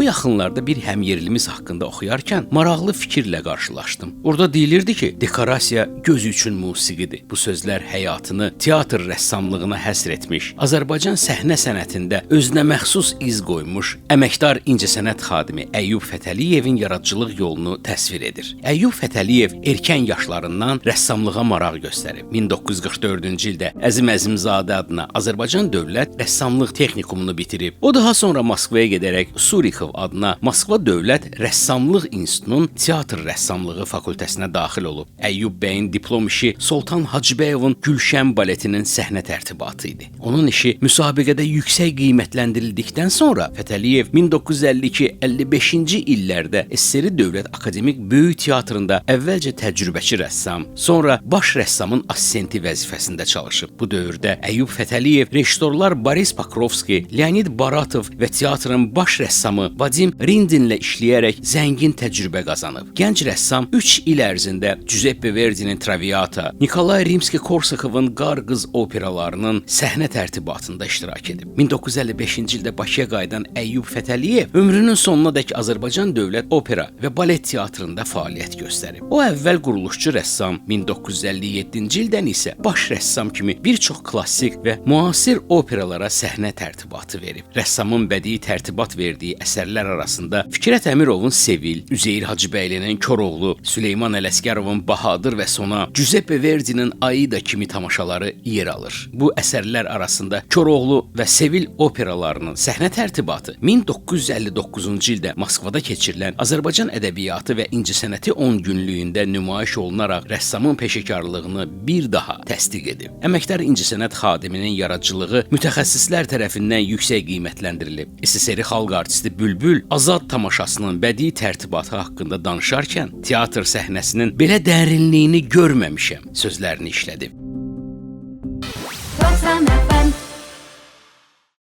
yaxınlarda bir həmyerlimiz haqqında oxuyarkən maraqlı fikirlə qarşılaşdım. Orada deyilirdi ki, dekorasiya göz üçün musiqidir. Bu sözlər həyatını teatr rəssamlığına həsr etmiş, Azərbaycan səhnə sənətində özünə məxsus iz qoymuş əməkdar incəsənət xadimi Əyyub Fətəliyevin yaradıcılıq yolunu təsvir edir. Əyyub Fətəliyev erkən yaşlarından rəssamlığa maraq göstərib. 1944-cü ildə Əzim Əzimzadə adına Azərbaycan Dövlət Rəssamlıq Texnikumunu bitirib. O daha sonra Moskvaya gedərək Surikov adına Moskva Dövlət Rəssamlıq İnstitutunun teatr rəssamlığı fakültəsinə daxil olub. Əyyub bəyin diplom işi Soltan Hacıbəyovun Gülşən baletinin səhnə tərtibatı idi. Onun işi müsabiqədə yüksək qiymətləndirildikdən sonra Fətəliyev 1952-55-ci illərdə SSR Dövlət Akademik Böyük Teatrında əvvəlcə təcrübəçi rəssam, sonra baş rəssamın assistenti vəzifəsində çalışıb. Bu dövrdə Əyyub Fətəliyev rejissorlar Boris Pakrovski, Leonid Baratov və teatrın baş rəssamı Vadim Rindinlə işləyərək zəngin təcrübə qazanıb. Gənc rəssam 3 il ərzində Giuseppe Verdinin Traviata, Nikolay Rimski-Korsakovun Qar qız operalarının səhnə tərtibatında iştirak edib. 1955-ci ildə Bakıya qayıdan Əyyub Fətəliyev ömrünün sonunadək Azərbaycan Dövlət Opera və Balet Teatrında fəaliyyət göstərib. O əvvəl quruluşçu rəssam, 1957-ci ildən isə baş rəssam kimi bir çox klassik və müasir operalara səhnə tərtibatı verib. Rəssamın bədii tərtibat verdiyi əsərlər arasında Fikrət Əmirovun Sevil, Üzeyir Hacıbəylinin Koroğlu, Süleyman Ələsgərovun Bahadır və Sona, Giuseppe Verdinin Aida kimi tamaşaları yer alır. Bu əsərlər arasında Koroğlu və Sevil operalarının səhnə tərtibatı 1959-cu ildə Moskvada keçirilən Azərbaycan ədəbiyyatı və incəsənəti 10 günlüyündə nümayiş olunaraq rəssamın peşəkarlığını bir daha təsdiq edib. Əməkdar incəsənət xadiminin yaradıcılığı mütəxəssislər tərəfindən yüksək qiymətləndirilib. SSR xalq artisti Bülbül Azad tamaşasının bədii tərtibatı haqqında danışarkən teatr səhnəsinin belə dərinliyini görməmişəm sözlərini işlədib.